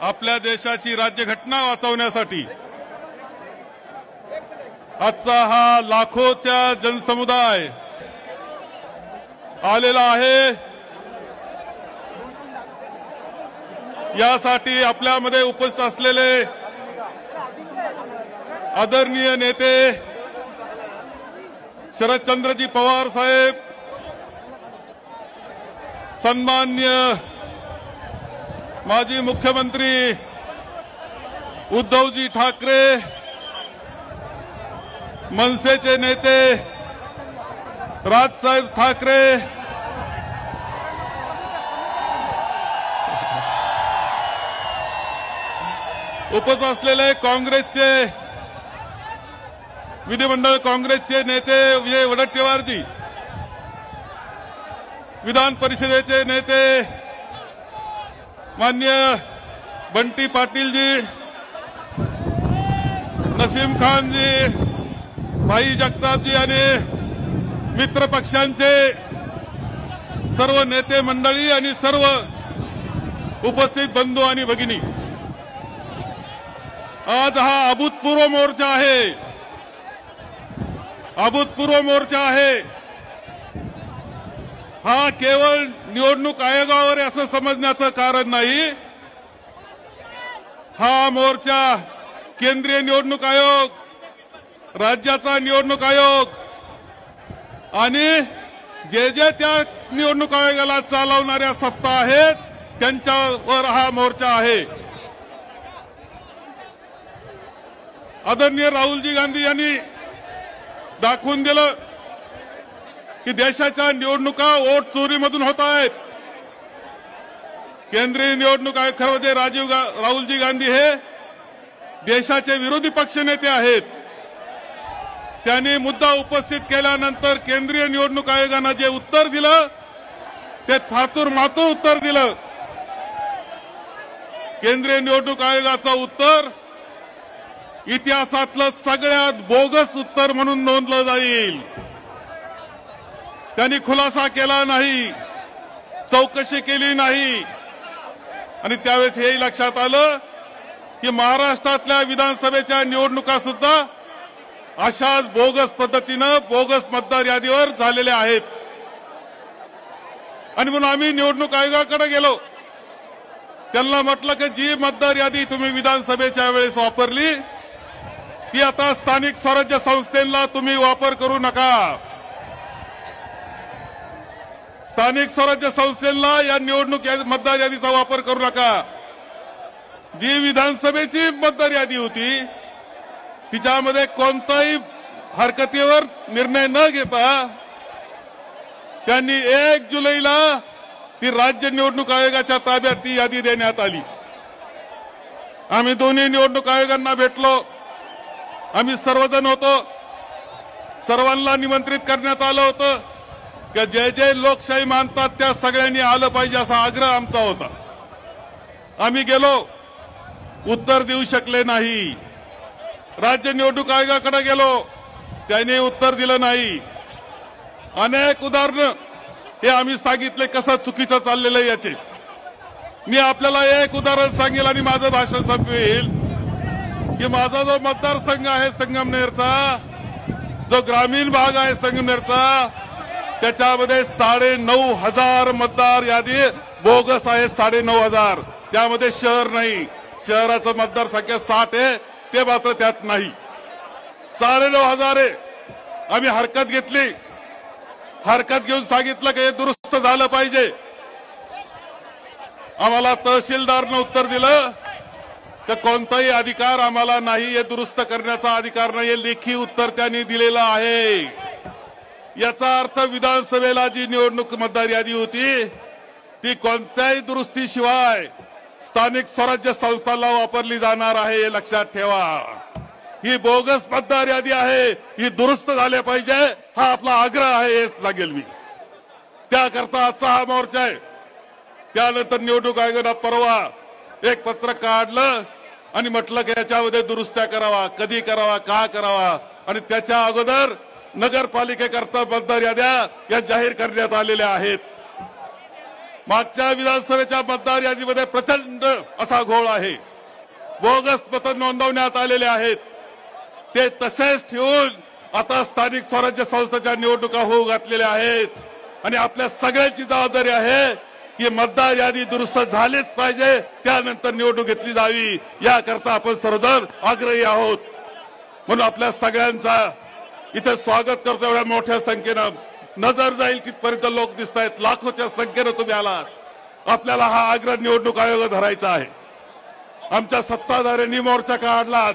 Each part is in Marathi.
आपल्या देशाची राज्यघटना वाचवण्यासाठी आजचा हा लाखोचा जनसमुदाय आलेला आहे। यासाठी आपल्यामध्ये उपस्थित असलेले आदरणीय नेते शरदचंद्रजी पवार साहेब, सन्माननीय माजी मुख्यमंत्री उद्धवजी ठाकरे, मनसेचे नेते राजसाहेब ठाकरे, उपस्थित असलेले काँग्रेसचे विधिमंडळ काँग्रेसचे नेते विजय वडेट्टीवारजी, विधान परिषदेचे नेते माननीय बंटी पाटीलजी, नसीम खानजी, भाई जगतापजी आणि मित्र पक्षांचे सर्व नेते मंडळी आणि सर्व उपस्थित बंधू आणि भगिनी, आज हा अभूतपूर्व मोर्चा आहे। अभूतपूर्व मोर्चा आहे। हा केवळ निवडणूक आयोगावर असं समजण्याचं कारण नाही। हा मोर्चा केंद्रीय निवडणूक आयोग, राज्याचा निवडणूक आयोग आणि जे जे त्या निवडणूक आयोगाला चालवणाऱ्या सत्ता आहेत त्यांच्यावर हा मोर्चा आहे। आदरणीय राहुलजी गांधी यांनी दाखवून दिलं की देशाच्या निवडणुका वोट चोरीमधून होत आहेत। केंद्रीय निवडणूक आयोग खरं म्हणजे राहुलजी गांधी हे देशाचे विरोधी पक्षनेते आहेत। त्यांनी मुद्दा उपस्थित केल्यानंतर केंद्रीय निवडणूक आयोगानं जे उत्तर दिलं ते थातूर मातूर उत्तर दिलं। केंद्रीय निवडणूक आयोगाचं उत्तर इतिहासातलं सगळ्यात बोगस उत्तर म्हणून नोंदलं जाईल। त्यांनी खुलासा केला नाही, चौकशी केली नाही आणि त्यावेळेस हेही लक्षात आलं की महाराष्ट्रातल्या विधानसभेच्या निवडणुका सुद्धा अशाच बोगस पद्धतीनं बोगस मतदार यादीवर झालेल्या आहेत। आणि म्हणून आम्ही निवडणूक आयोगाकडे गेलो, त्यांना म्हटलं की जी मतदार यादी तुम्ही विधानसभेच्या वेळेस वापरली ती आता स्थानिक स्वराज्य संस्थेला तुम्ही वापर करू नका। स्थानिक स्वराज्य संस्थेला या निवडणूक मतदार यादीचा वापर करू नका। जी विधानसभेची मतदार यादी होती तिच्यामध्ये कोणत्याही हरकतीवर निर्णय न घेता त्यांनी 1 जुलैला ती राज्य निवडणूक आयोगाच्या ताब्यात ती यादी देण्यात आली। आम्ही दोन्ही निवडणूक आयोगांना भेटलो, आम्ही सर्वजण होतो, सर्वांना निमंत्रित करण्यात आलं होतं की जे जे लोकशाही मानतात त्या सगळ्यांनी आलं पाहिजे असा आग्रह आमचा होता। आम्ही गेलो, उत्तर देऊ शकले नाही। राज्य निवडणूक आयोगाकडे गेलो, त्यांनी उत्तर दिलं नाही। अनेक उदाहरणं हे आम्ही सांगितले कसं चुकीचं चाललेलं आहे याचे। मी आपल्याला एक उदाहरण सांगेल आणि माझं भाषण संपवेल की माझा जो मतदारसंघ आहे संगमनेरचा, जो ग्रामीण भाग आहे संगमनेरचा, त्याच्यामध्ये 9,500 मतदार यादी बोगस आहे। 9,500 त्यामध्ये शहर नाही, शहराचं मतदारसंख्या 60 आहे, ते मात्र त्यात नाही। 9,500 आहे। आम्ही हरकत घेतली, हरकत घेऊन सांगितलं की हे दुरुस्त झालं पाहिजे। आम्हाला तहसीलदारनं उत्तर दिलं की कोणताही अधिकार आम्हाला नाही, हे दुरुस्त करण्याचा अधिकार नाही, हे लेखी उत्तर त्यांनी दिलेलं आहे। याचा अर्थ विधानसभेला जी निवडणूक मतदार यादी होती ती कोणत्याही दुरुस्तीशिवाय स्थानिक स्वराज्य संस्थांना वापरली जाणार आहे, हे लक्षात ठेवा। ही बोगस मतदार यादी आहे, ही दुरुस्त झाली पाहिजे, हा आपला आग्रह आहे, हेच सांगेल मी। त्याकरता आजचा हा मोर्चा आहे। त्यानंतर निवडणूक आयोगानं परवा एक पत्र काढलं आणि म्हटलं की याच्यामध्ये दुरुस्त्या करावा, कधी करावा, का करावा आणि त्याच्या अगोदर नगरपालिकेकरता मतदार याद्या या जाहीर करण्यात आलेल्या आहेत। मागच्या विधानसभेच्या मतदार यादीमध्ये प्रचंड असा घोळ आहे. बोगस मत नोंदवण्यात आलेले आहेत. ते तसेच ठेवून आता स्थानिक स्वराज्य संस्थेच्या निवडणुका होऊ घातलेल्या आहेत. आणि आपल्या सगळ्यांची जबाबदारी आहे की मतदार यादी दुरुस्त झालीच पाहिजे, त्यानंतर निवडणूक घेतली जावी. याकरता आपण सर्वजण आग्रही आहोत. म्हणून आपल्या सगळ्यांचा इथे स्वागत करतो. एवढ्या मोठ्या संख्येनं नजर जाईल तिथपर्यंत लोक दिसत आहेत. लाखोच्या संख्येनं तुम्ही आलात. आपल्याला हा आग्रह निवडणूक आयोग धरायचा आहे. आमच्या सत्ताधाऱ्यांनी मोर्चा काढला, आज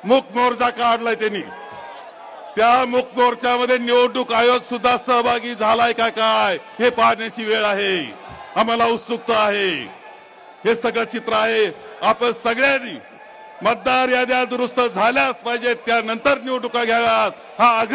मूक मोर्चा काढलाय त्यांनी. त्या मूक मोर्चामध्ये निवडणूक आयोग सुद्धा सहभागी झालाय का काय हे पाहण्याची वेळ आहे. आम्हाला उत्सुकता आहे. हे सगळं चित्र आहे. आपण सगळ्यांनी मतदार याद्या दुरुस्त झाल्याच पाहिजेत, त्यानंतर निवडणुका घ्याव्यात हा आग्रह